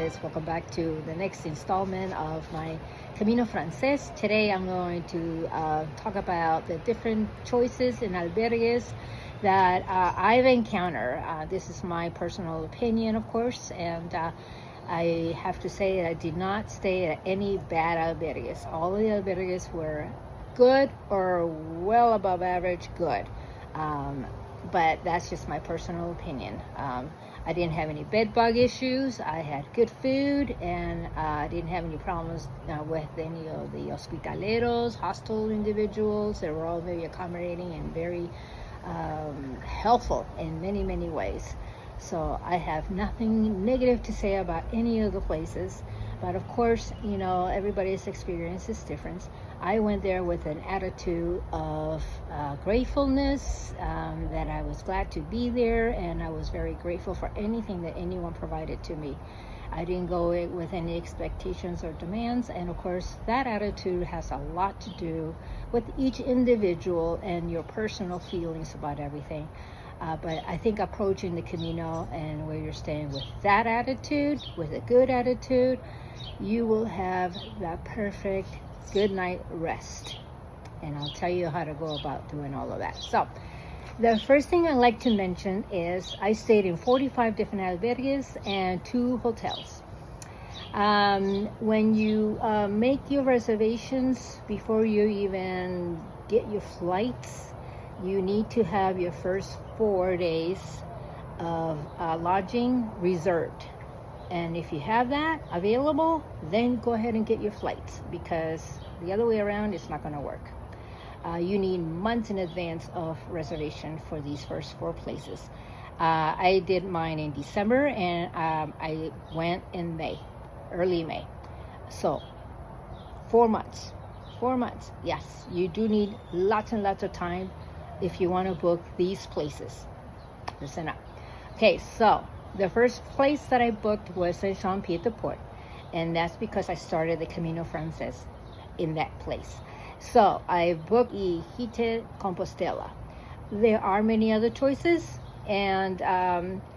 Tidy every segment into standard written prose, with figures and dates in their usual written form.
Frances. Welcome back to the next installment of my Camino Frances. Today I'm going to talk about the different choices in albergues that I've encountered. This is my personal opinion, of course, and I have to say that I did not stay at any bad albergues. All of the albergues were good or well above average good. But that's just my personal opinion. I didn't have any bed bug issues. I had good food, and I didn't have any problems with any of the hospitaleros, hostel individuals. They were all very accommodating and very helpful in many, many ways. So I have nothing negative to say about any of the places. But of course, you know, everybody's experience is different. I went there with an attitude of gratefulness, that I was glad to be there, and I was very grateful for anything that anyone provided to me. I didn't go with any expectations or demands, and of course that attitude has a lot to do with each individual and your personal feelings about everything. But I think approaching the Camino and where you're staying with that attitude, with a good attitude, you will have that perfect good night rest. And I'll tell you how to go about doing all of that. So the first thing I'd like to mention is I stayed in 45 different albergues and 2 hotels. When you make your reservations before you even get your flights, you need to have your first 4 days of lodging reserved. And if you have that available, then go ahead and get your flights, because the other way around, it's not going to work. You need months in advance of reservation for these first 4 places. I did mine in December, and I went in May, early May. So 4 months. 4 months. Yes, you do need lots and lots of time if you want to book these places. Listen up. Okay, so the first place that I booked was Saint-Jean-Pied-de-Port, and that's because I started the Camino Frances in that place. So I booked Gite Compostela. There are many other choices, and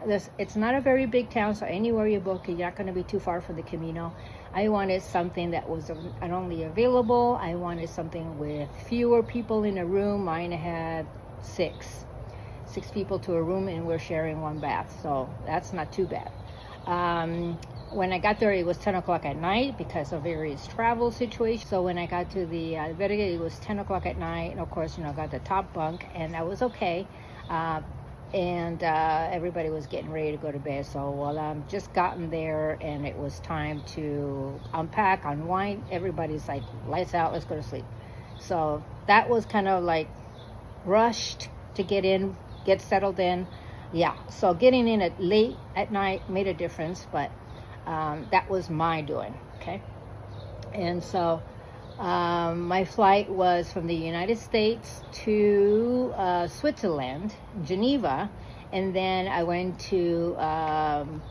it's not a very big town, so anywhere you book, you're not going to be too far from the Camino. I wanted something that was not only available, I wanted something with fewer people in a room. Mine had 6 people to a room, and we're sharing 1 bath, so that's not too bad. When I got there, it was 10 o'clock at night because of various travel situations. So when I got to the albergue, it was 10 o'clock at night, and of course, you know, I got the top bunk, and that was okay. And everybody was getting ready to go to bed. So while I'm just gotten there and it was time to unpack, unwind, everybody's like, lights out, let's go to sleep. So that was kind of like rushed to get in, get settled in. Yeah, so getting in at late at night made a difference, but that was my doing, okay? And so my flight was from the United States to Switzerland, Geneva, and then I went to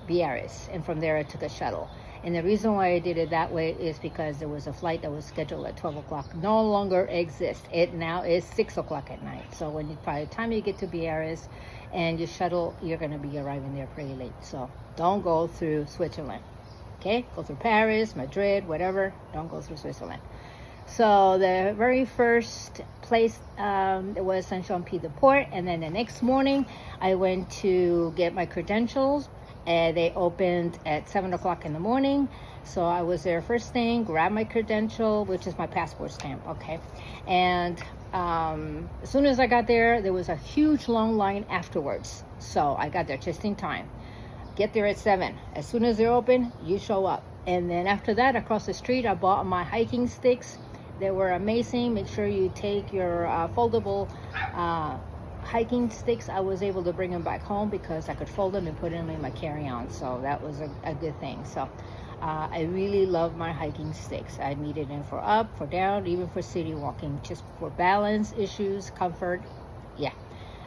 Gares, and from there I took a shuttle. And the reason why I did it that way is because there was a flight that was scheduled at 12 o'clock, no longer exists. It now is 6 o'clock at night. So by the time you get to Gares and you shuttle, you're going to be arriving there pretty late. So don't go through Switzerland, okay? Go through Paris, Madrid, whatever. Don't go through Switzerland. So the very first place was Saint-Jean-Pied-de-Port, and then the next morning I went to get my credentials, and they opened at 7 o'clock in the morning. So I was there first thing, grabbed my credential, which is my passport stamp, okay? And as soon as I got there, there was a huge long line afterwards. So I got there just in time. Get there at 7. As soon as they're open, you show up. And then after that, across the street, I bought my hiking sticks. They were amazing. Make sure you take your foldable hiking sticks. I was able to bring them back home because I could fold them and put them in my carry-on. So that was a good thing. So I really love my hiking sticks. I needed them for up, for down, even for city walking, just for balance issues, comfort. Yeah.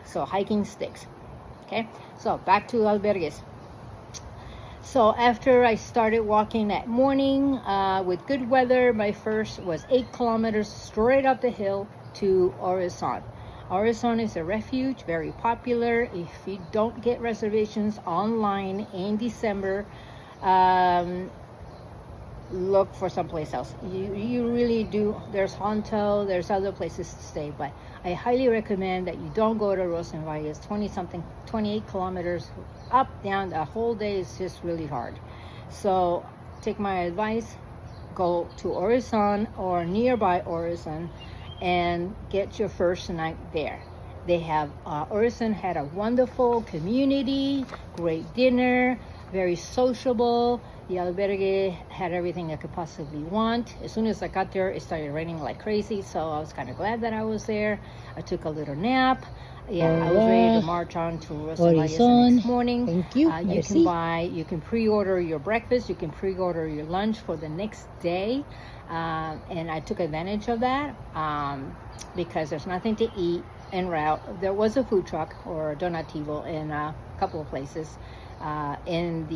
So hiking sticks. Okay. So back to albergues. So after I started walking that morning with good weather, my first was 8 kilometers straight up the hill to Orisson. Orisson is a refuge, very popular. If you don't get reservations online in December, look for someplace else. You really do. There's Honto, there's other places to stay, but I highly recommend that you don't go to Rocensvalle. It's 28 kilometers up, down. The whole day is just really hard. So take my advice, go to Orisson or nearby Orisson and get your first night there. They have, Orisson had a wonderful community, great dinner, very sociable. The albergue had everything I could possibly want. As soon as I got there, it started raining like crazy, so I was kind of glad that I was there. I took a little nap. Yeah, I was ready to march on to Rocensvalle the next morning. Thank you. You can pre-order your breakfast, you can pre-order your lunch for the next day. And I took advantage of that because there's nothing to eat en route. There was a food truck or a donativo in a couple of places in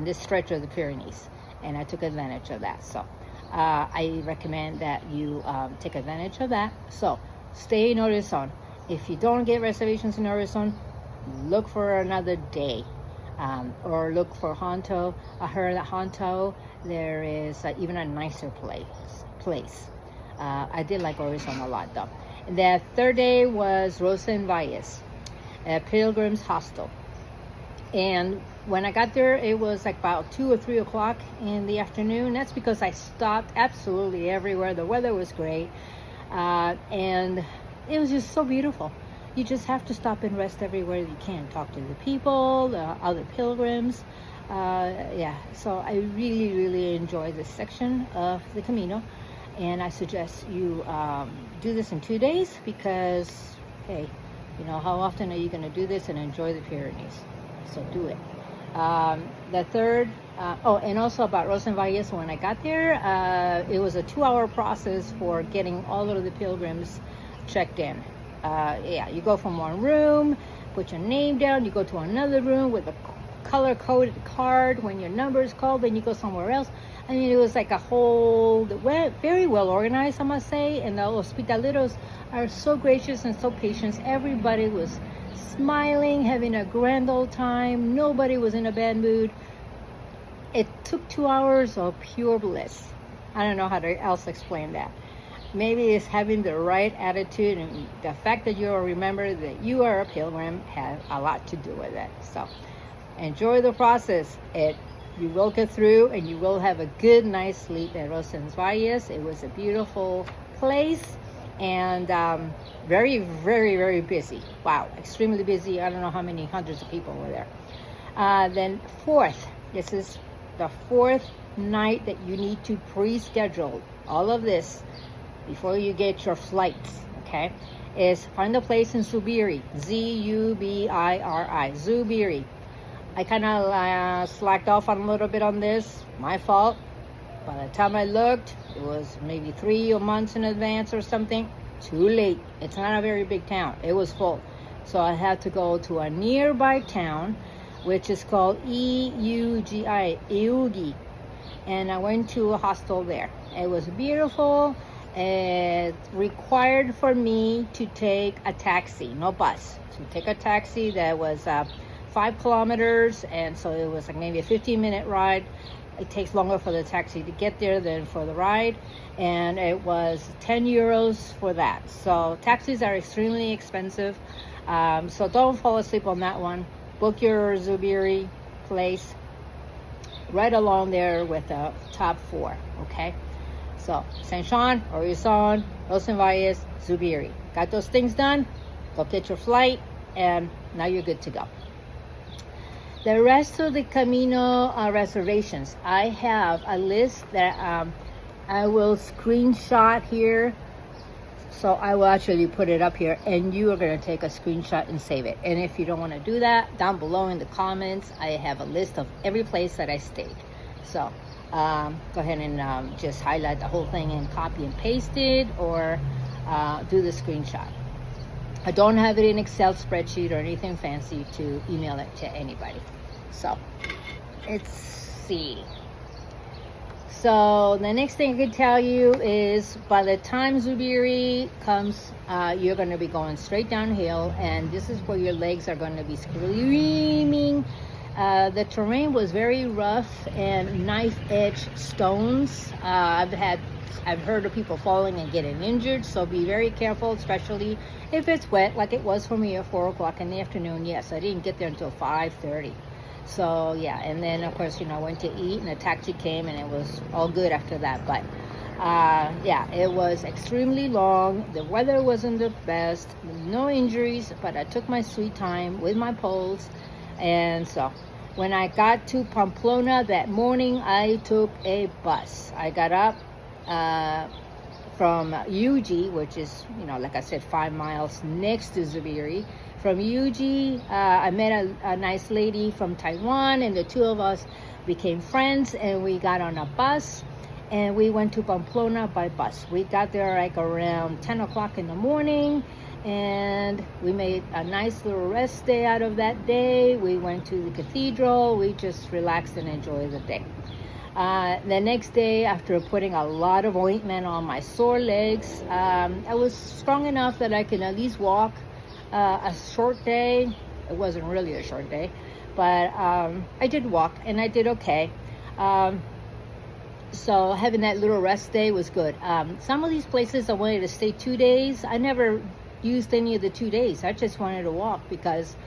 this stretch of the Pyrenees, and I took advantage of that. So I recommend that you take advantage of that. So stay in Orisson. If you don't get reservations in Orisson, look for another day, or look for Honto. I heard that Honto there is even a nicer place. I did like Orisson a lot though. The third day was Rocensvalle, a pilgrim's hostel. And when I got there, it was like about 2 or 3 o'clock in the afternoon. That's because I stopped absolutely everywhere. The weather was great. And it was just so beautiful. You just have to stop and rest everywhere you can. Talk to the people, the other pilgrims. Yeah, so I really, really enjoy this section of the Camino. And I suggest you do this in 2 days because, hey, you know, how often are you going to do this and enjoy the Pyrenees? So do it. The third, and also about Rocensvalle, when I got there, it was a 2-hour process for getting all of the pilgrims checked in. Yeah, you go from one room, put your name down, you go to another room with a color-coded card. When your number is called, then you go somewhere else. I mean, it was like a whole, very well organized, I must say, and the hospitaleros are so gracious and so patient. Everybody was smiling, having a grand old time. Nobody was in a bad mood. It took 2 hours of pure bliss. I don't know how to else explain that. Maybe it's having the right attitude, and the fact that you remember that you are a pilgrim has a lot to do with it. So enjoy the process. You will get through, and you will have a good night's sleep at Rocensvalle. It was a beautiful place, and very, very, very busy. Wow, extremely busy. I don't know how many hundreds of people were there. Then this is the fourth night that you need to pre-schedule all of this before you get your flights, okay, is find a place in Zubiri, Zubiri, Zubiri. I kind of slacked off on a little bit on this, my fault. By the time I looked, it was maybe 3 months in advance or something. Too late. It's not a very big town. It was full. So I had to go to a nearby town, which is called Eugi A, and I went to a hostel there. It was beautiful. It required for me to take a taxi, no bus. To take a taxi that was 5 kilometers, and so it was like maybe a 15-minute ride. It takes longer for the taxi to get there than for the ride, and it was 10 euros for that. So taxis are extremely expensive, so don't fall asleep on that one. Book your Zubiri place right along there with the top 4, okay? So Saint-Jean, Orisson, Rocensvalle, Zubiri. Got those things done? Go get your flight, and now you're good to go. The rest of the Camino reservations, I have a list that I will screenshot here. So I will actually put it up here, and you are going to take a screenshot and save it. And if you don't want to do that, down below in the comments, I have a list of every place that I stayed. So go ahead and just highlight the whole thing and copy and paste it, or do the screenshot. I don't have it in Excel spreadsheet or anything fancy to email it to anybody. So let's see. So the next thing I can tell you is by the time Zubiri comes, you're going to be going straight downhill, and this is where your legs are going to be screaming The terrain was very rough and knife-edge stones. I've heard of people falling and getting injured, so be very careful, especially if it's wet, like it was for me at 4 o'clock in the afternoon. Yes, I didn't get there until 5:30. So yeah, and then of course, I went to eat, and a taxi came, and it was all good after that. But yeah, it was extremely long. The weather wasn't the best. No injuries, but I took my sweet time with my poles. And so when I got to Pamplona that morning, I took a bus. I got up from Eugi, which is, like I said, 5 miles next to Zubiri. From Eugi, I met a nice lady from Taiwan, and the two of us became friends, and we got on a bus, and we went to Pamplona by bus. We got there like around 10 o'clock in the morning, and we made a nice little rest day out of that day. We went to the cathedral. We just relaxed and enjoyed the day. The next day, after putting a lot of ointment on my sore legs, I was strong enough that I could at least walk a short day. It wasn't really a short day, but I did walk, and I did okay. So having that little rest day was good. Some of these places I wanted to stay 2 days. I never used any of the 2 days. I just wanted to walk because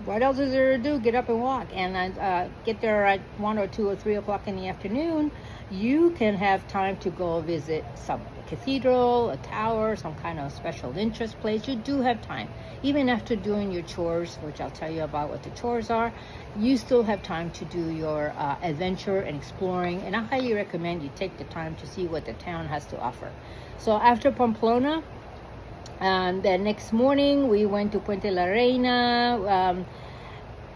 what else is there to do? Get up and walk. And I get there at 1 or 2 or 3 o'clock in the afternoon. You can have time to go visit a cathedral, a tower, some kind of special interest place. You do have time. Even after doing your chores, which I'll tell you about what the chores are, you still have time to do your adventure and exploring. And I highly recommend you take the time to see what the town has to offer. So after Pamplona, the next morning we went to Puente la Reina.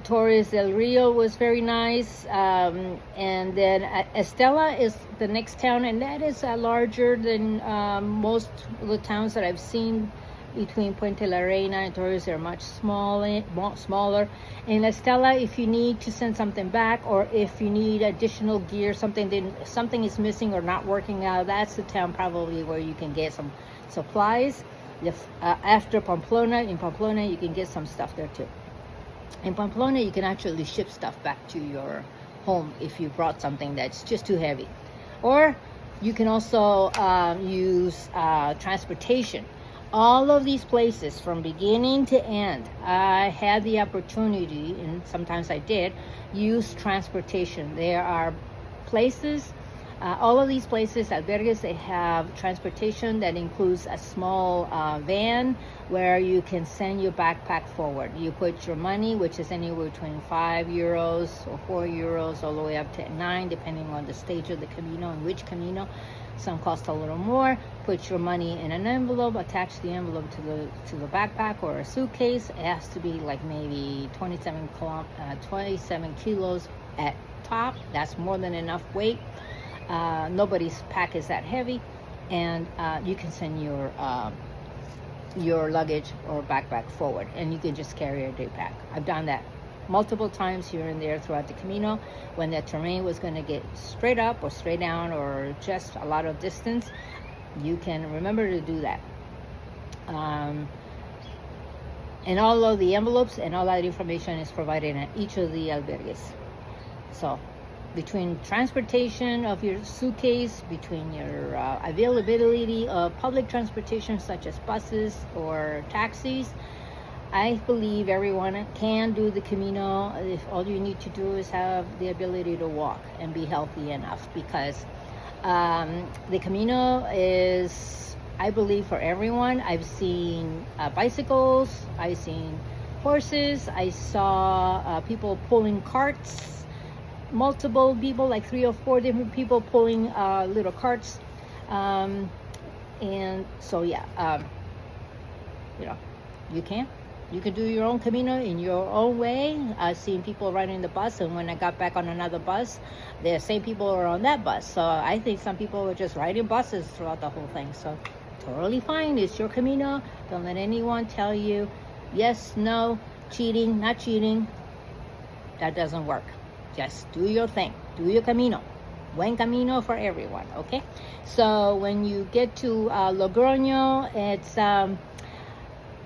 Torres del Rio was very nice. And then Estella is the next town, and that is larger than most of the towns that I've seen between Puente la Reina and Torres. They're much smaller. And Estella, if you need to send something back, or if you need additional gear, something is missing or not working out, that's the town probably where you can get some supplies. After Pamplona, in Pamplona, you can get some stuff there too. In Pamplona, you can actually ship stuff back to your home if you brought something that's just too heavy. Or you can also use transportation. All of these places, from beginning to end, I had the opportunity, and sometimes I did, use transportation. There are places, all of these places, albergues, they have transportation that includes a small van where you can send your backpack forward. You put your money, which is anywhere between €5 or €4, all the way up to 9, depending on the stage of the Camino and which Camino. Some cost a little more. Put your money in an envelope, attach the envelope to the backpack or a suitcase. It has to be like maybe 27 kilos at top. That's more than enough weight. Nobody's pack is that heavy, and you can send your luggage or backpack forward, and you can just carry a day pack. I've done that multiple times here and there throughout the Camino. When the terrain was going to get straight up or straight down or just a lot of distance, you can remember to do that. And all of the envelopes and all that information is provided at each of the albergues. So between transportation of your suitcase, between your availability of public transportation such as buses or taxis, I believe everyone can do the Camino if all you need to do is have the ability to walk and be healthy enough, because the Camino is, I believe, for everyone. I've seen bicycles, I've seen horses, I saw people pulling carts, multiple people, like 3 or 4 different people pulling little carts. And so yeah, you can do your own Camino in your own way. I've seen people riding the bus, and when I got back on another bus, the same people are on that bus. So I think some people were just riding buses throughout the whole thing. So totally fine. It's your Camino. Don't let anyone tell you yes, no, cheating, not cheating. That doesn't work. Just do your thing. Do your Camino. Buen Camino for everyone, okay? So when you get to Logroño, it's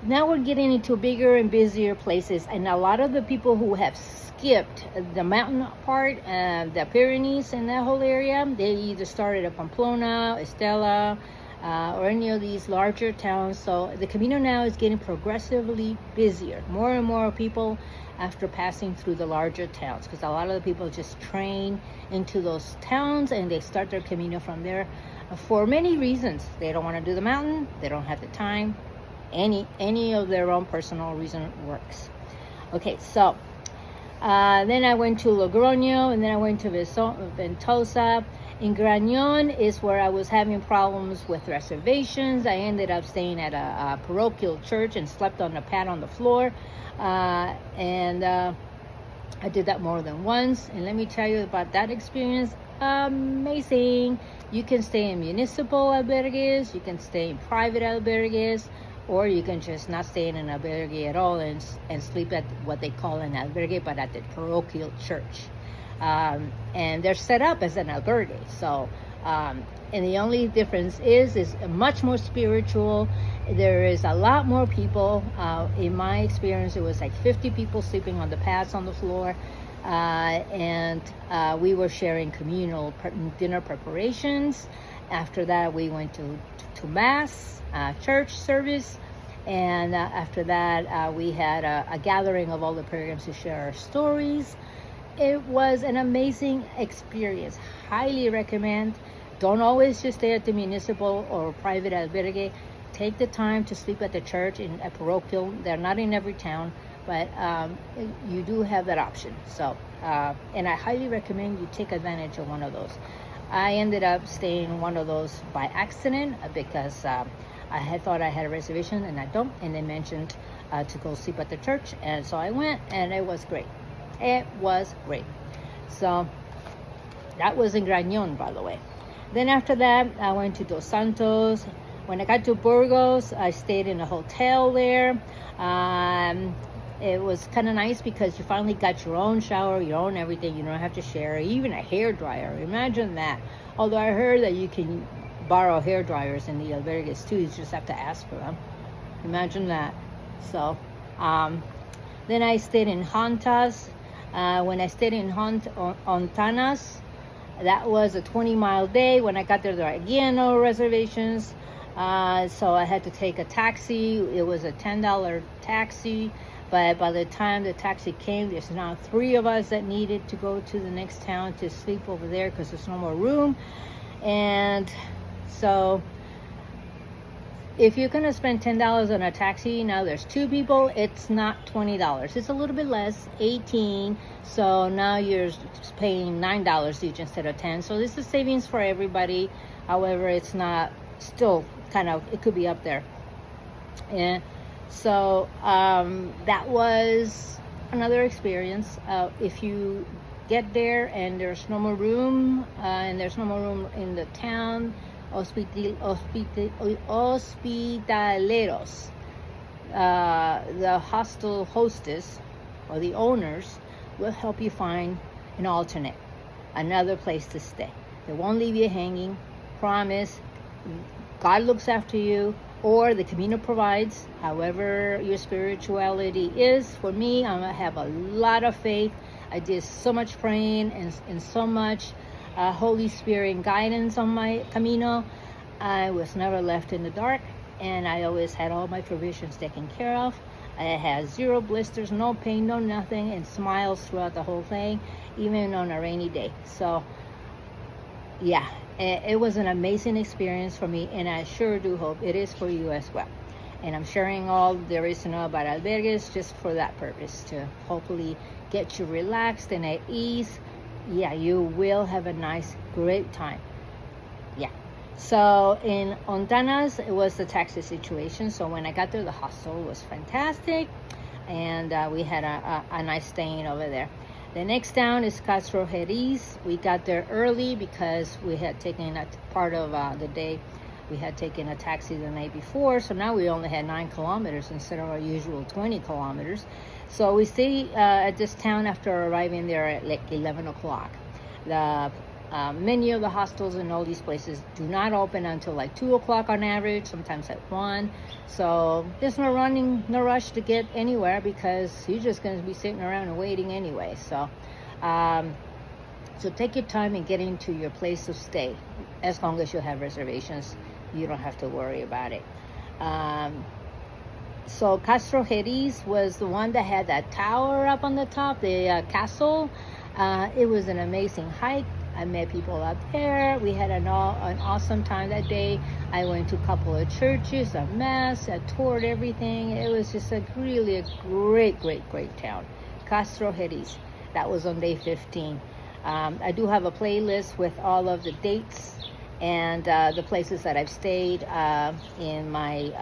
now we're getting into bigger and busier places, and a lot of the people who have skipped the mountain part, the Pyrenees and that whole area, they either started at Pamplona, Estella, or any of these larger towns. So the Camino now is getting progressively busier. More and more people after passing through the larger towns, because a lot of the people just train into those towns and they start their Camino from there for many reasons. They don't want to do the mountain, they don't have the time, any of their own personal reason works. Okay, so then I went to Logroño, and then I went to Ventosa. In Grañon is where I was having problems with reservations. I ended up staying at a parochial church and slept on the pad on the floor. And I did that more than once. And let me tell you about that experience. Amazing. You can stay in municipal albergues, you can stay in private albergues, or you can just not stay in an albergue at all and sleep at what they call an albergue, but at the parochial church. And they're set up as an albergue. So, and the only difference is much more spiritual. There is a lot more people. In my experience, it was like 50 people sleeping on the pads on the floor. And we were sharing communal dinner preparations. After that, we went to Mass, church service. And after that, we had a gathering of all the pilgrims to share our stories. It was an amazing experience. Highly recommend. Don't always just stay at the municipal or private albergue. Take the time to sleep at the church in a parochial. They're not in every town, but you do have that option. So, and I highly recommend you take advantage of one of those. I ended up staying in one of those by accident because I had thought I had a reservation and I don't, and they mentioned to go sleep at the church, and so I went, and it was great. It was great. So that was in Grañon, by the way. Then after that, I went to Tosantos. When I got to Burgos, I stayed in a hotel there. It was kind of nice because you finally got your own shower, your own everything. You don't have to share, even a hair dryer. Imagine that. Although I heard that you can borrow hair dryers in the albergues too. You just have to ask for them. Imagine that. So then I stayed in Hontas. When I stayed in Hontanas, that was a 20-mile day. When I got there were again no reservations. So I had to take a taxi. It was a $10 taxi. But by the time the taxi came, there's now 3 of us that needed to go to the next town to sleep over there because there's no more room. And so if you're going to spend $10 on a taxi, now there's 2 people, it's not $20. It's a little bit less, 18. So now you're paying $9 each instead of 10. So this is savings for everybody. However, it's not, still kind of, it could be up there. And so that was another experience. If you get there and there's no more room, and there's no more room in the town, hospitaleros, the hostel hostess or the owners will help you find an alternate, another place to stay. They won't leave you hanging. Promise. God looks after you, or the Camino provides, however your spirituality is. For me, I have a lot of faith. I did so much praying and so much Holy Spirit guidance on my Camino. I was never left in the dark, and I always had all my provisions taken care of. I had 0 blisters, no pain, no nothing, and smiles throughout the whole thing, even on a rainy day. So yeah, it was an amazing experience for me, and I sure do hope it is for you as well. And I'm sharing all there is to know about albergues just for that purpose, to hopefully get you relaxed and at ease. Yeah, you will have a nice, great time. Yeah. So in Hontanas, it was the taxi situation. So when I got there, the hostel was fantastic, and we had a nice staying over there. The next town is Castro Jerez. We got there early because we had taken a part of the day. We had taken a taxi the night before, so now we only had 9 kilometers instead of our usual 20 kilometers. So we stayed at this town after arriving there at like 11 o'clock. The Many of the hostels in all these places do not open until like 2 o'clock on average, sometimes at 1. So there's no rush to get anywhere because you're just going to be sitting around and waiting anyway. So take your time in getting to your place of stay. As long as you have reservations, you don't have to worry about it. So Castro Jerez was the one that had that tower up on the top, the castle. It was an amazing hike. I met people up there. We had an awesome time that day. I went to a couple of churches, a mass, I toured everything. It was just a great town. Castro Jerez. That was on day 15. I do have a playlist with all of the dates and the places that I've stayed in my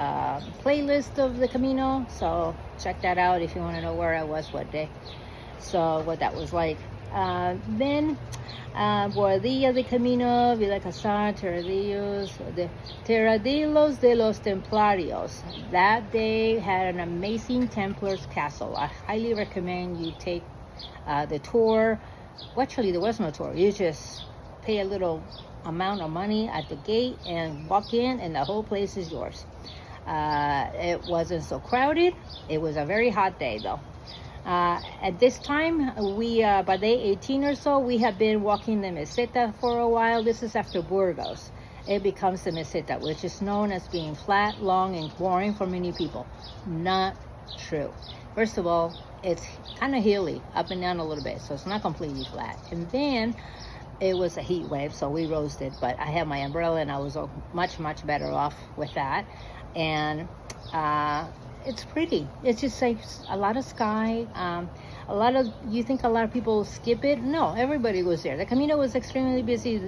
playlist of the Camino. So check that out if you want to know where I was what day. So what that was like. Then Boadilla de Camino, Villa Casar, Terradillos de los Templarios. That day had an amazing Templars castle. I highly recommend you take the tour. Well, actually, there was no tour. You just pay a little amount of money at the gate and walk in, and the whole place is yours. It wasn't so crowded. It was a very hot day, though. At this time, we by day 18 or so, we have been walking the Meseta for a while. This is after Burgos. It becomes the Meseta, which is known as being flat, long, and boring for many people. Not true. First of all, it's kind of hilly, up and down a little bit, so it's not completely flat. And then it was a heat wave, so we roasted, but I had my umbrella and I was much better off with that. And it's pretty. It's just like a lot of sky. You think a lot of people skip it? No, everybody was there. The Camino was extremely busy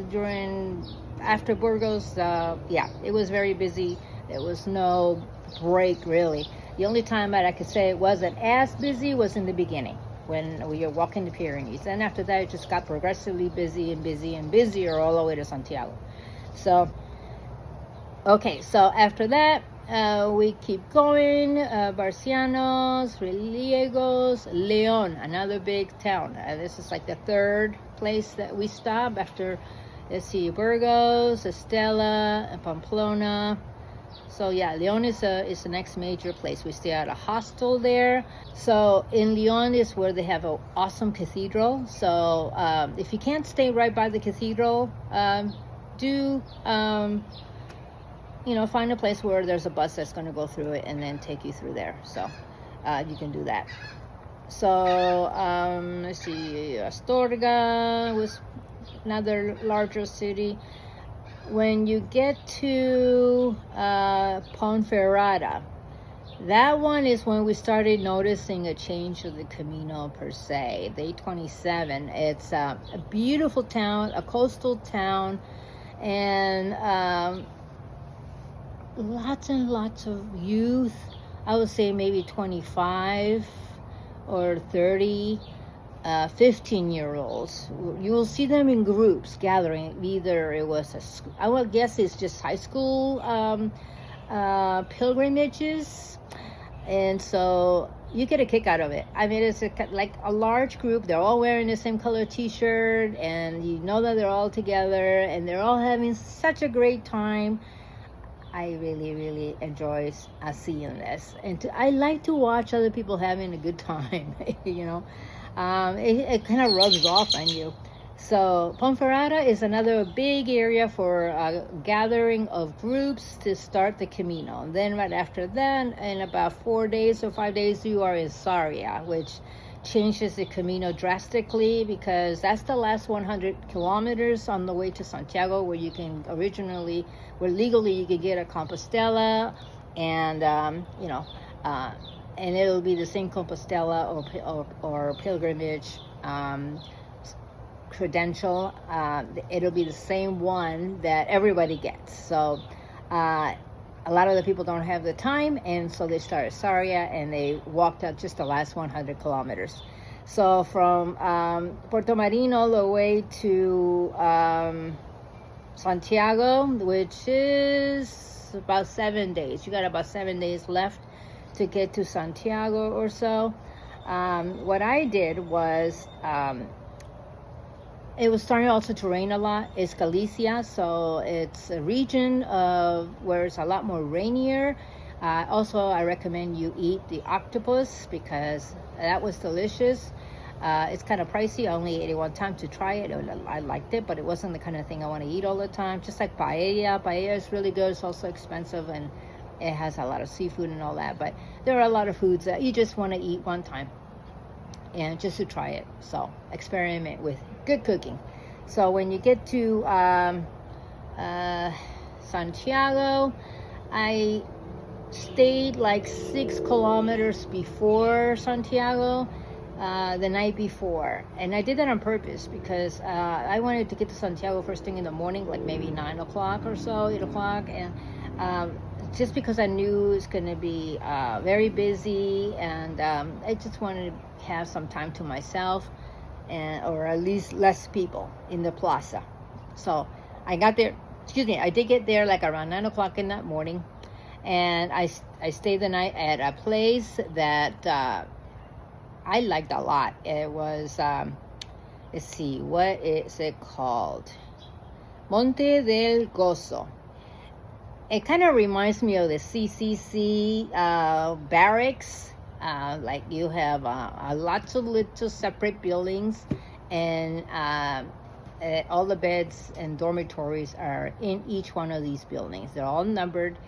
after Burgos. It was very busy. There was no break really. The only time that I could say it wasn't as busy was in the beginning when we were walking the Pyrenees. And after that, it just got progressively busy and busier all the way to Santiago. So, okay, so after that, we keep going. Barcianos, Riegos, Leon, another big town. This is like the third place that we stop after, let's see, Burgos, Estella, and Pamplona. So yeah, Leon is the next major place. We stay at a hostel there. So in Leon is where they have an awesome cathedral. So if you can't stay right by the cathedral, find a place where there's a bus that's going to go through it and then take you through there. So you can do that. So let's see, Astorga was another larger city. When you get to Ponferrada, that one is when we started noticing a change of the Camino per se. Day 27. It's a beautiful town, a coastal town, and lots and lots of youth. I would say maybe 25 or 30, 15-year-olds. You will see them in groups gathering. Either it was I would guess it's just high school pilgrimages, and so you get a kick out of it. I mean, it's like a large group. They're all wearing the same color T-shirt, and you know that they're all together, and they're all having such a great time. I really enjoy seeing this, and I like to watch other people having a good time. It kind of rubs off on you. So Ponferrada is another big area for gathering of groups to start the Camino. And then right after that, in about 4 days or 5 days, you are in Sarria, which changes the Camino drastically because that's the last 100 kilometers on the way to Santiago, where legally you can get a Compostela, and and it'll be the same Compostela or pilgrimage credential. It'll be the same one that everybody gets. So a lot of the people don't have the time, and so they start at Sarria and they walked out just the last 100 kilometers. So from Puerto Marin all the way to Santiago, which is about 7 days. You got about 7 days left to get to Santiago or so. What I did was it was starting also to rain a lot. It's Galicia, so it's a region of where it's a lot more rainier. Also, I recommend you eat the octopus because that was delicious. It's kind of pricey. I only ate it one time to try it. I liked it, but it wasn't the kind of thing I want to eat all the time. Just like paella. Paella is really good. It's also expensive, and it has a lot of seafood and all that. But there are a lot of foods that you just want to eat one time and just to try it. So experiment with good cooking. So when you get to Santiago, I stayed like 6 kilometers before Santiago the night before, and I did that on purpose because I wanted to get to Santiago first thing in the morning, like maybe 9 o'clock or so, 8 o'clock, and just because I knew it's going to be very busy, and I just wanted to have some time to myself, or at least less people in the plaza. So I got there, I did get there like around 9 o'clock in that morning, and I stayed the night at a place that I liked a lot. It was, let's see, what is it called? Monte del Gozo. It kind of reminds me of the CCC barracks. Like you have lots of little separate buildings, and all the beds and dormitories are in each one of these buildings. They're all numbered.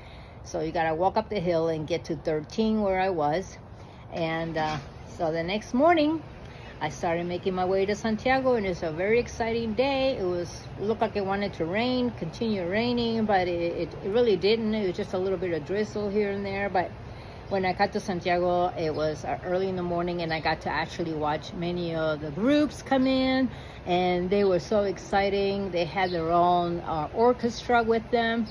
So you got to walk up the hill and get to 13 where I was. And so the next morning, I started making my way to Santiago, and it's a very exciting day. It looked like it wanted to rain, continue raining, but it really didn't. It was just a little bit of drizzle here and there. But when I got to Santiago, it was early in the morning, and I got to actually watch many of the groups come in, and they were so exciting. They had their own orchestra with them.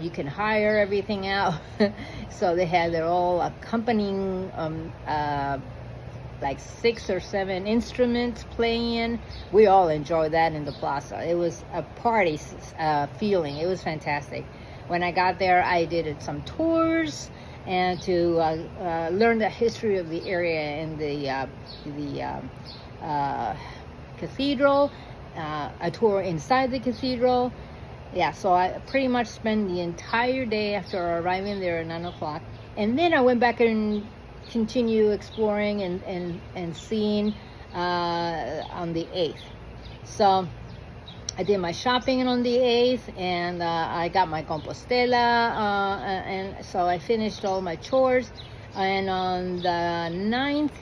You can hire everything out. So they had their all accompanying like 6 or 7 instruments playing. We all enjoyed that in the plaza. It was a party feeling. It was fantastic. When I got there, I did some tours and to learn the history of the area and the cathedral, a tour inside the cathedral. Yeah, so I pretty much spent the entire day after arriving there at 9 o'clock. And then I went back and continue exploring and seeing on the 8th. So I did my shopping on the 8th, and I got my Compostela, and so I finished all my chores. And on the 9th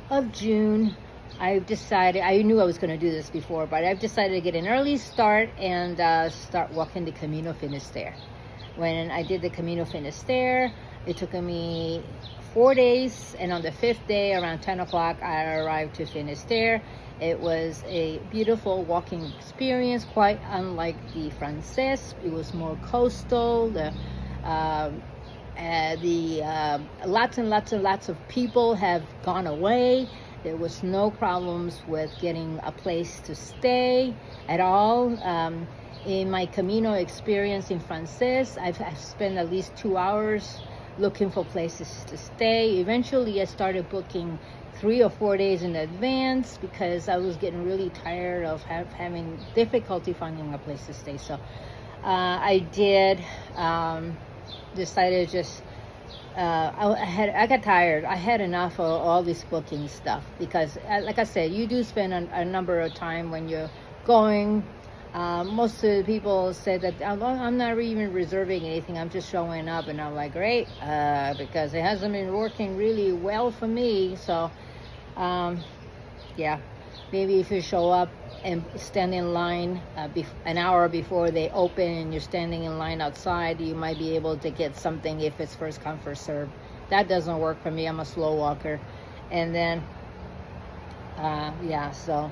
of June, I decided, I knew I was going to do this before, but I've decided to get an early start and start walking the Camino Finisterre. When I did the Camino Finisterre, it took me 4 days, and on the 5th day around 10 o'clock I arrived to Finisterre. It was a beautiful walking experience, quite unlike the Frances. It was more coastal. Lots and lots of people have gone away. There was no problems with getting a place to stay at all. In my Camino experience in Frances, I've spent at least 2 hours looking for places to stay. Eventually, I started booking 3 or 4 days in advance because I was getting really tired of having difficulty finding a place to stay. So I did decided just I got tired. I had enough of all this booking stuff because, like I said, you do spend a number of time when you're going. Most of the people say that I'm not even reserving anything. I'm just showing up, and I'm like, great, because it hasn't been working really well for me. So, yeah, maybe if you show up and stand in line an hour before they open, and you're standing in line outside, you might be able to get something if it's first come first serve. That doesn't work for me. I'm a slow walker, and then yeah, so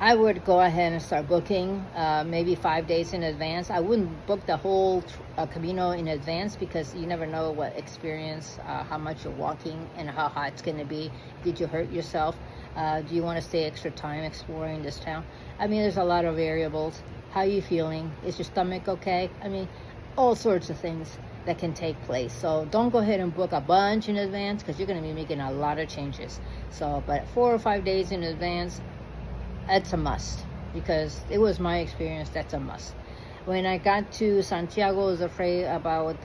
I would go ahead and start booking maybe 5 days in advance. I wouldn't book the whole Camino in advance because you never know what experience, how much you're walking and how hot it's going to be. Did you hurt yourself? Do you want to stay extra time exploring this town? I mean, there's a lot of variables. How are you feeling? Is your stomach okay? I mean, all sorts of things that can take place. So don't go ahead and book a bunch in advance because you're going to be making a lot of changes. So, but 4 or 5 days in advance, it's a must, because it was my experience. That's a must. When I got to Santiago, I was afraid about what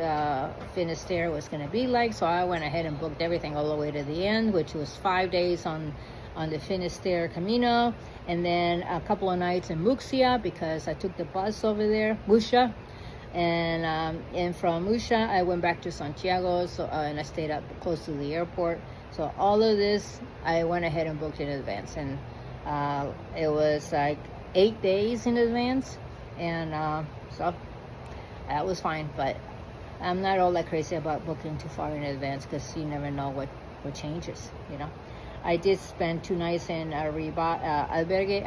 Finisterre was going to be like, so I went ahead and booked everything all the way to the end, which was 5 days on the Finisterre Camino, and then a couple of nights in Muxia, because I took the bus over there, Musha, and from Musha I went back to Santiago, so and I stayed up close to the airport. So all of this I went ahead and booked in advance, and it was like 8 days in advance, and so that was fine. But I'm not all that crazy about booking too far in advance, because you never know what changes, you know. I did spend 2 nights in Albergue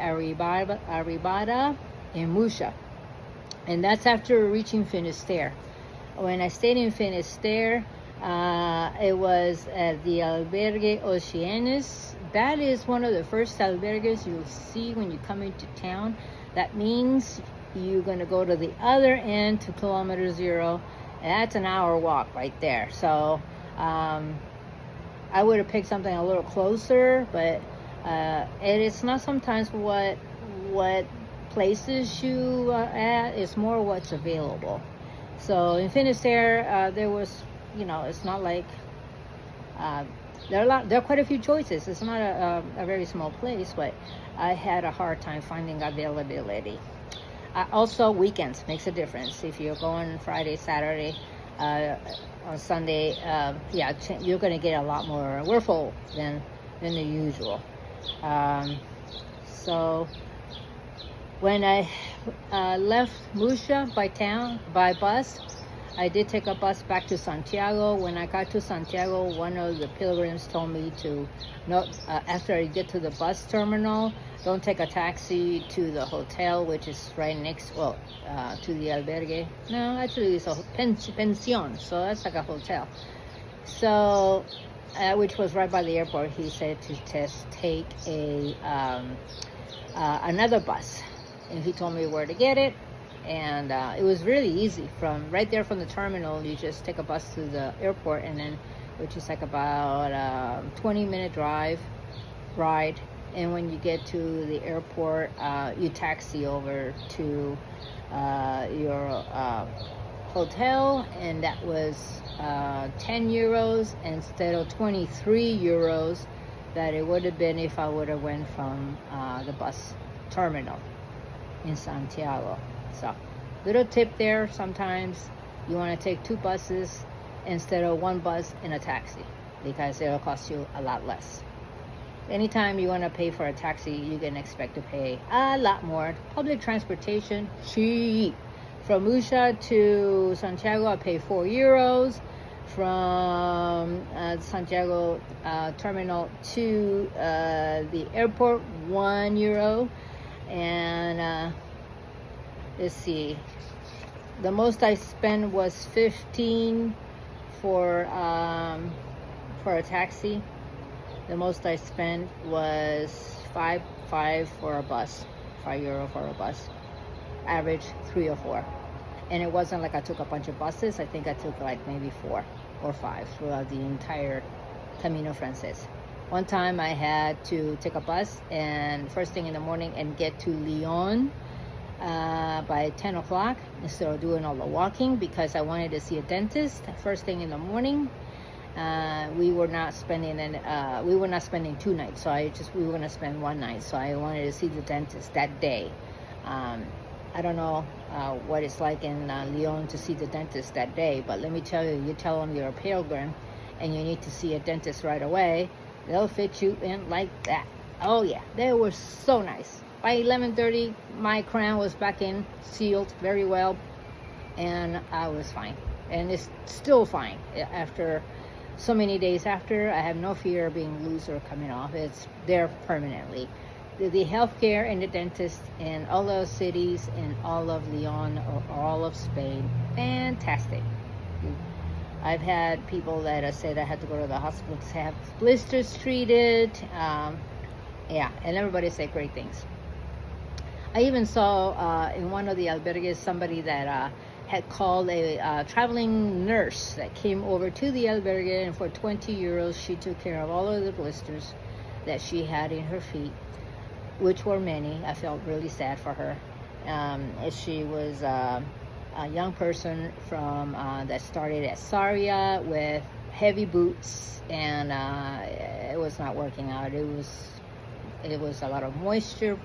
Arribada in Musha, and that's after reaching Finisterre. When I stayed in Finisterre, it was at the Albergue Oceanes. That is one of the first albergues you'll see when you come into town. That means you're going to go to the other end to kilometer 0, and that's an hour walk right there. So I would have picked something a little closer, but it's not sometimes what places you at, it's more what's available. So in Finisterre, there was, you know, it's not like there are quite a few choices. It's not a very small place, but I had a hard time finding availability. Also, weekends makes a difference. If you're going Friday, Saturday, on Sunday, you're going to get a lot more full than the usual. So when I left Musha by bus, I did take a bus back to Santiago. When I got to Santiago, one of the pilgrims told me to, after I get to the bus terminal, don't take a taxi to the hotel, which is right next, to the albergue. No, actually it's a pension, so that's like a hotel. So, which was right by the airport. He said to just take another bus, and he told me where to get it. And it was really easy. From right there from the terminal, you just take a bus to the airport, and then, which is like about a 20-minute ride. And when you get to the airport, you taxi over to your hotel, and that was 10 euros instead of 23 euros that it would have been if I would have went from the bus terminal in Santiago. So, little tip there, sometimes you want to take 2 buses instead of 1 bus and a taxi, because it'll cost you a lot less. Anytime you want to pay for a taxi, you can expect to pay a lot more. Public transportation, cheap. From Musha to Santiago, I pay 4 euros. From Santiago terminal to the airport, 1 euro. And let's see, the most I spent was 15 for a taxi. The most I spent was 5 for a bus, 5 euro for a bus. Average 3 or 4. And it wasn't like I took a bunch of buses. I think I took like maybe 4 or 5 throughout the entire Camino Frances. One time I had to take a bus and first thing in the morning and get to Lyon by 10 o'clock instead of doing all the walking, because I wanted to see a dentist first thing in the morning. We were not spending 2 nights, so we were going to spend 1 night. So I wanted to see the dentist that day. I don't know what it's like in Lyon to see the dentist that day, but let me tell you, you tell them you're a pilgrim and you need to see a dentist right away, they'll fit you in like that. Oh yeah, they were so nice. By 11:30, my crown was back in, sealed very well, and I was fine. And it's still fine after so many days after. I have no fear of being loose or coming off. It's there permanently. The healthcare and the dentist in all those cities in all of Lyon or all of Spain, fantastic. I've had people that have said I had to go to the hospital to have blisters treated. Yeah, and everybody said great things. I even saw in one of the albergues somebody that had called a traveling nurse that came over to the albergue, and for 20 euros she took care of all of the blisters that she had in her feet. which were many. I felt really sad for her. She was a young person from that started at Saria with heavy boots, and it was not working out. It was a lot of moisture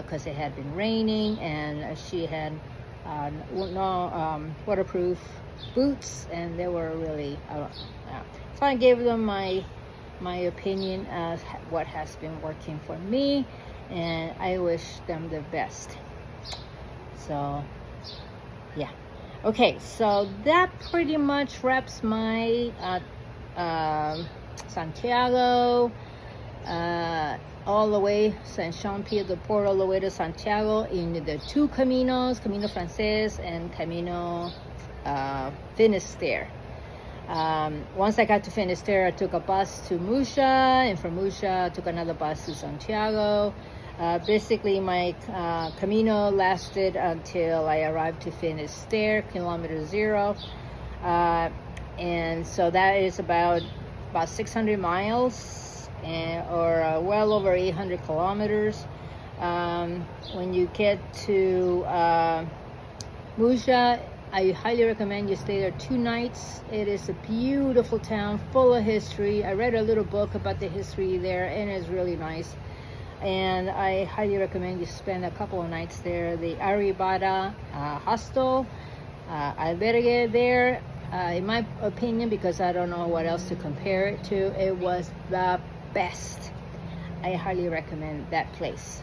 because it had been raining, and she had no waterproof boots, and they were really so I gave them my opinion of what has been working for me, and I wish them the best. So yeah, okay, so that pretty much wraps my Santiago all the way, San Jean Pied de Port, all the way to Santiago in the two Caminos, Camino Frances and Camino Finisterre. Once I got to Finisterre, I took a bus to Musha, and from Musha I took another bus to Santiago. Basically, my Camino lasted until I arrived to Finisterre, kilometer 0. And so that is about 600 miles, or well over 800 kilometers. When you get to Musha, I highly recommend you stay there 2 nights. It is a beautiful town, full of history. I read a little book about the history there, and it's really nice. And I highly recommend you spend a couple of nights there. The Arribada Hostel, Albergue there, in my opinion, because I don't know what else to compare it to, it was the best. I highly recommend that place.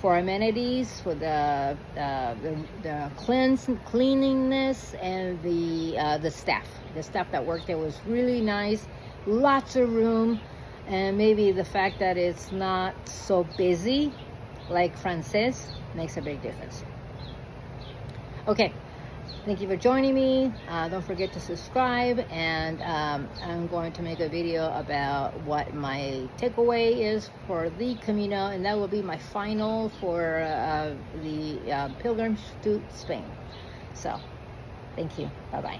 For amenities, for the cleanliness, and the staff. The staff that worked there was really nice. Lots of room, and maybe the fact that it's not so busy like Frances makes a big difference. Okay, thank you for joining me. Don't forget to subscribe, and I'm going to make a video about what my takeaway is for the Camino, and that will be my final for the pilgrimage to Spain. So, thank you. Bye-bye.